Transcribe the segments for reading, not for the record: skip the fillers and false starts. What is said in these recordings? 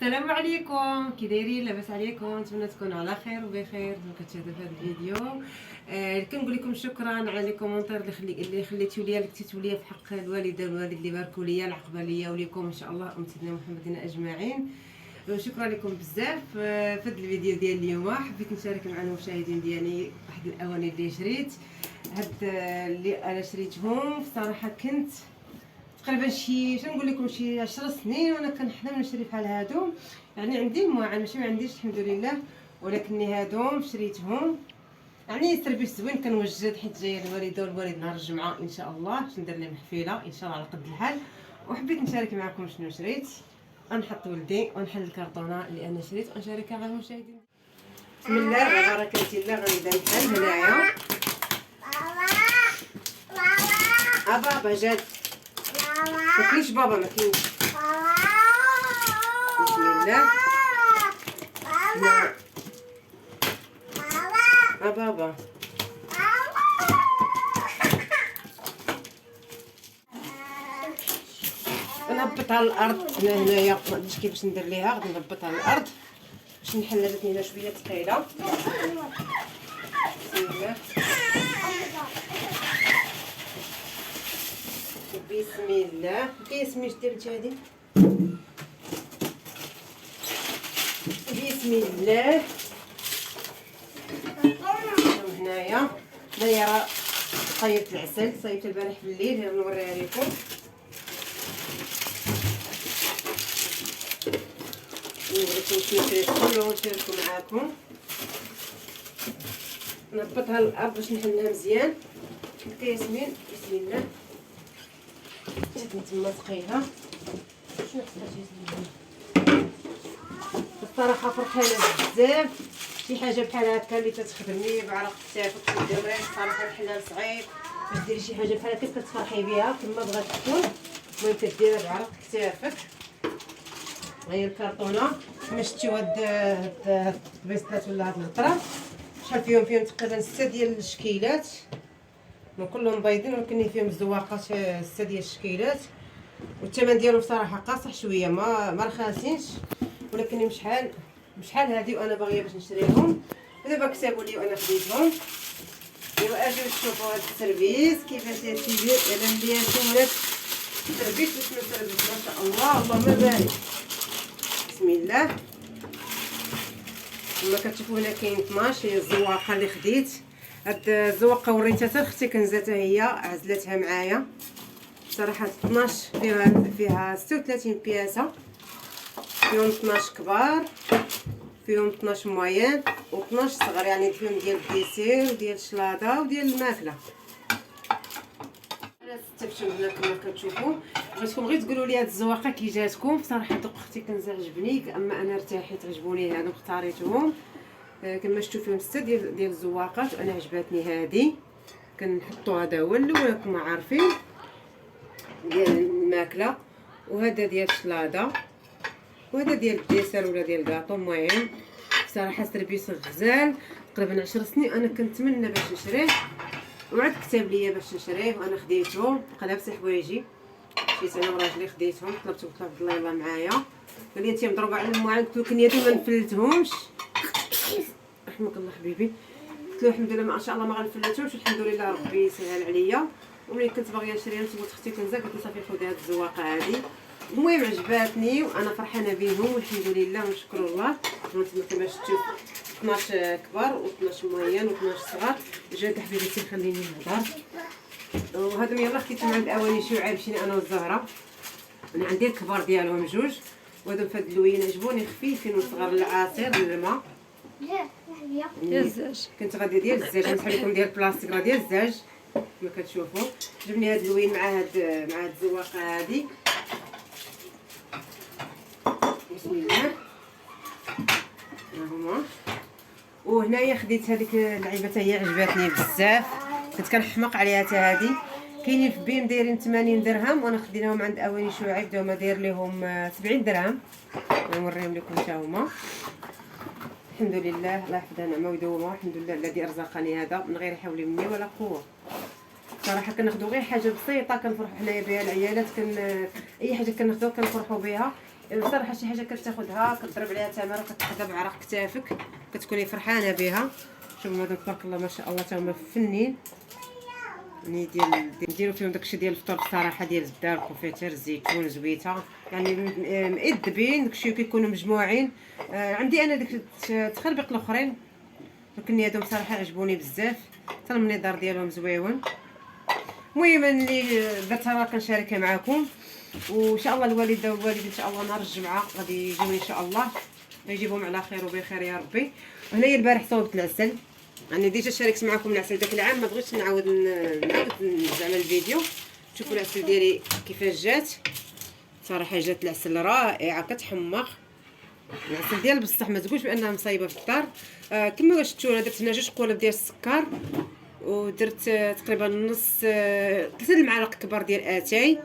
السلام عليكم، كي دايرين؟ لاباس عليكم؟ نتمنى تكونوا على خير وبخير كتشاهدوا في هذا الفيديو. كنقول لكم شكرا على لي كومونتير اللي خليتوا لي، اللي كتبتوا لي في حق الوالده والوالد اللي باركوا لي العقبه ليا وليكم ان شاء الله سيدنا محمد اجمعين. شكرا لكم بزاف. في هذا الفيديو ديال اليوم حبيت نشارك مع المشاهدين ديالي واحد الاواني اللي شريت. هاد اللي انا شريتهم بصراحه كنت تقريبا شي نقول لكم شي 10 سنين وانا كنحلم نشري بحال هادو. يعني عندي مواعن ماشي ما عنديش الحمد لله، ولكن هادو شريتهم. يعني سيرفيس زوين كنوجد حيت جايه الوالده والوالد نهار الجمعه ان شاء الله باش ندير لهم حفيله ان شاء الله على قد الحال. وحبيت نشارك معكم شنو شريت، غنحط ولدي ونحل الكرتونه اللي انا شريت ونشاركها مع المشاهدين. بسم الله على بركه الله. غنبدا نحل هنايا. بابا جات ما كاينش بابا، ما كاينش. بسم الله. بابا نهبطها للارض. هنايا ما عرفتش كيفاش ندير ليها، غادي نهبطها للارض باش نحلها. جاتني هنا شويه ثقيله. بسم الله بسم الله. كيسميش دير هادي. بسم الله. هنايا راه صايبت العسل، صايبت البارح في الليل، نوريها لكم. نوريكم شنو شريت كله ونشاركو معاكم. نهبطها للارض باش نحلها مزيان. كياسمين بسم الله. جاتني تما ثقيله. شنو خصها ياسمين؟ الصراحه فرحانه بزاف. شي حاجه بحال هكا اللي تتخدمي بعرق كتافك تديري، صراحه الحلال صعيب باش ديري شي حاجه بحال هكا كتفرحي بها كما بغات تكون. المهم كديرها بعرق كتافك. هي الكرتونه كما شفتيو. هاد الطبيصلات ولا هاد الغطره شحال فيهم تقريبا 6 ديال الشكيلات، كلهم بيضين ولكن فيهم الزواقات 6 ديال الشكيلات. والثمن ديالو بصراحه قاصح شويه، ما رخاصينش، ولكن بشحال هادي وانا باغيه باش نشريهم. ودابا كتبوا لي وانا خديتهم. ايوا اجيو تشوفوا هاد السيرفيس كيفاش يا سيدي. انا مليانتهم هناك السيرفيس. اسمه السيرفيس ما شاء الله اللهم بارك. بسم الله. كما كتشوفوا هنا كاين 12 هي الزواقه اللي خديت. هاد الزواقه وريتها حتى لاختي كنزاتها، هي عزلتها معايا. صراحه 12 فيها 36 بياسه، فيهم 12 كبار، فيهم 12 موين و12 صغار، يعني فيهم ديال الديسير وديال الشلاضه وديال الماكله. انا استفدت هنا كما كتشوفوا. بغيتكم غير تقولوا لي هاد الزواقه كي جاتكم. بصراحه دوق اختي كنزه عجبني، اما انا ارتحيت عجبوني هادو اختاريتهم. كما شفتوا فيهم 6 ديال الزواقات وانا عجباتني هادي. كنحطوا هذا هو الاول راكم عارفين ديال الماكله، وهذا ديال الشلاضه، وهذا ديال الديسير ولا ديال الكاطو. المهم بصراحه سيرفيس غزال. تقريبا 10 سنين انا كنتمنى باش نشريه، وعاد كتب ليا باش نشريه وانا خديته. بقى لابسه حوايجي، مشيت انا وراجلي خديتهم. طلبت عبد الله يلاه معايا، قال لي انت مضروبه على المواعن. قلت له كنياتي ما نفلتهمش. رحمك الله حبيبي. قلت له الحمد لله ما شاء الله ما غنفلتهمش، الحمد لله ربي يسهل عليا. وملي كنت باغيه نشريهم سولت اختي كنزه، قالت لي صافي خدي هاد الزواقه هادي. المهم عجباتني وانا فرحانه بهم والحمد لله ونشكر الله. هانتوما كما شفتوا 12 كبار و12 موين و12 صغار. جات حبيبتي خليني نهضر. وهذم يلاه خديتهم عند اواني شعيب، مشينا انا والزهره. انا عندي الكبار ديالهم جوج، وهذو في هاد اللوين عجبوني خفيفين وصغار للعصير للماء. ديال الزاج كنت غاديه ديال الزاج. نسحب لكم ديال البلاستيك راه ديال الزاج كما كتشوفوا. عجبني هاد اللوين مع هاد الزواقه هادي. بسم الله. ها هما. وهنايا خديت هذيك اللعيبه حتى هي عجباتني بزاف، كنت كنحماق عليها. حتى هادي كاينين في بيم دايرين 80 درهم، وانا خديناهم عند اواني شعيب داهما داير ليهم 70 درهم. نوريهم لكم حتى هما. الحمد لله الله يحفظها نعمه ويدومها. الحمد لله الذي ارزقني هذا من غير حول مني ولا قوه. صراحه كناخذوا غير حاجه بسيطه كنفرحوا حنايا بها العيالات. اي حاجه كناخذوها كنفرحوا بها. بصراحه شي حاجه كتاخذها كتضرب عليها تماره وكتحطها بعرق كتافك كتكوني فرحانه بها. شوفوا هذا تبارك الله ما شاء الله تا هما فنين يعني نديرو فيهم داكشي ديال الفطور بصراحه ديال الزبده الكونفيتير الزيتون زويته يعني مئدبين داكشي كيكونوا مجموعين. عندي انا داك التخربيق الاخرين ولكن هادو بصراحه عجبوني بزاف حتى المنظر ديالهم زويون. المهم اللي درتها كنشاركها معكم وان شاء الله الوالده والوالد ان شاء الله نهار الجمعه غادي يجيو ان شاء الله يجيبهم على خير وبخير يا ربي. هنايا البارح صوبت العسل يعني ديجا شاركت معكم العسل داك العام ما بغيتش نعاود زعما الفيديو. شوفوا العسل ديالي كيفاش جات صراحه جات العسل رائعه كتحمق. العسل ديال بصح ما تقولش بانها مصايبه في الدار. كما شفتوا انا درت هنا 2 قوالب ديال السكر ودرت تقريبا نص 3 المعالق كبار ديال اتاي.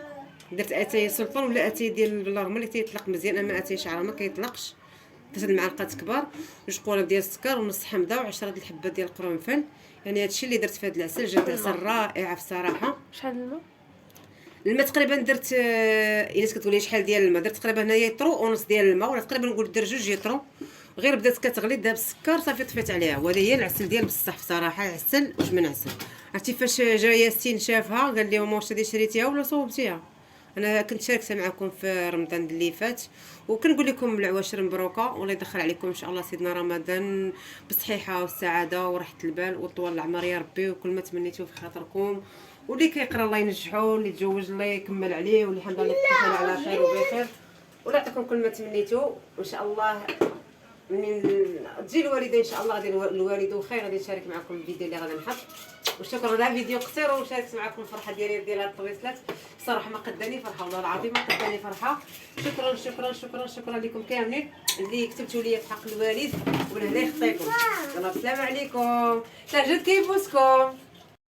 درت اتاي سلطان ولا اتاي ديال بالرغم اللي تيطلق مزيان اما اتاي شعره ما كيطلقش. 3 المعالق كبار 2 قوالب ديال السكر ونص حمضه و10 د الحبات ديال القرنفل. يعني هادشي اللي درت في هذا العسل جات عسل رائعه بصراحه. شحال الماء؟ الماء تقريبا درت الا كتقولي شحال ديال الماء درت تقريبا هنايا يطرو ونص ديال الماء ولا تقريبا نقول در 2 يطرو. غير بدات كتغلي داب السكر صافي طفيت عليها. وهذا هي العسل ديال بصح بصراحه عسل واش من عسل. عرفتي فاش جا ياسين شافها قال لي واش هادي شريتيها ولا صوبتيها. انا كنت شاركتها معكم في رمضان اللي فات وكنقول لكم العواشر مبروكه والله يدخل عليكم ان شاء الله سيدنا رمضان بالصحيحه والسعاده وراحه البال وطول العمر يا ربي وكل ما تمنيتو في خاطركم. واللي كيقرا الله ينجحو اللي تزوج الله يكمل عليه واللي الحمد لله كيكمل على خير وبخير ولا يعطيكم كل ما تمنيتو وان شاء الله من تجي الوالده ان شاء الله غادي الوالد وخير غادي نشارك معكم الفيديو اللي غادي نحط. وشكرا على فيديو قصير وشاركت معكم الفرحه ديالي ديال هاد الطويسلات صراحه ما قداني فرحه والله العظيم ما قداني فرحه. شكرا شكرا شكرا شكرا لكم كاملين اللي كتبتوا لي في حق الوالد ولهنا يخطيكم. يلا السلام عليكم تا جد كيبوسكم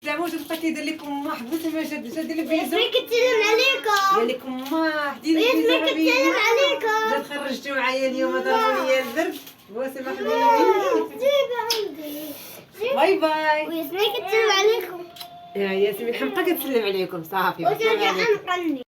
زعما واش بقى كيدير لكم ما حبوس ما جد دير لك بيزو كتسلم عليكم قال لكم ما حدي لي بيزو كتسلم عليكم جات خرجتوا معايا اليوم ضربوا لي البرد بوسي ما حبيبي باي باي وياسمين كتسلم عليكم يا ياسمين حمقى كتسلم عليكم صافي وترجع حمقني.